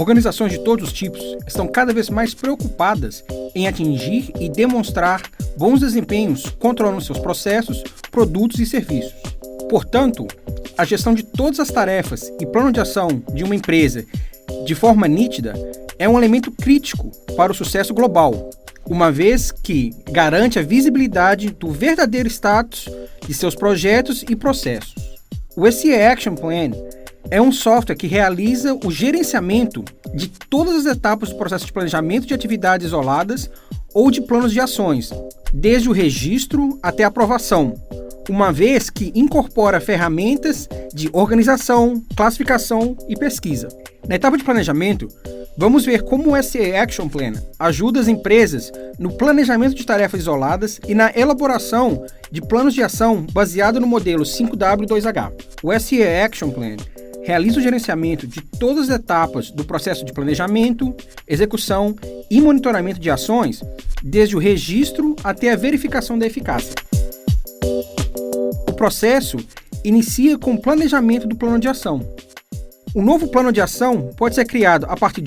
Organizações de todos os tipos estão cada vez mais preocupadas em atingir e demonstrar bons desempenhos controlando seus processos, produtos e serviços. Portanto, a gestão de todas as tarefas e plano de ação de uma empresa de forma nítida é um elemento crítico para o sucesso global, uma vez que garante a visibilidade do verdadeiro status de seus projetos e processos. O SE Action Plan é um software que realiza o gerenciamento de todas as etapas do processo de planejamento de atividades isoladas ou de planos de ações, desde o registro até a aprovação, uma vez que incorpora ferramentas de organização, classificação e pesquisa. Na etapa de planejamento, vamos ver como o SE Action Plan ajuda as empresas no planejamento de tarefas isoladas e na elaboração de planos de ação baseado no modelo 5W2H. O SE Action Plan realiza o gerenciamento de todas as etapas do processo de planejamento, execução e monitoramento de ações, desde o registro até a verificação da eficácia. O processo inicia com o planejamento do plano de ação. Um novo plano de ação pode ser criado a partir de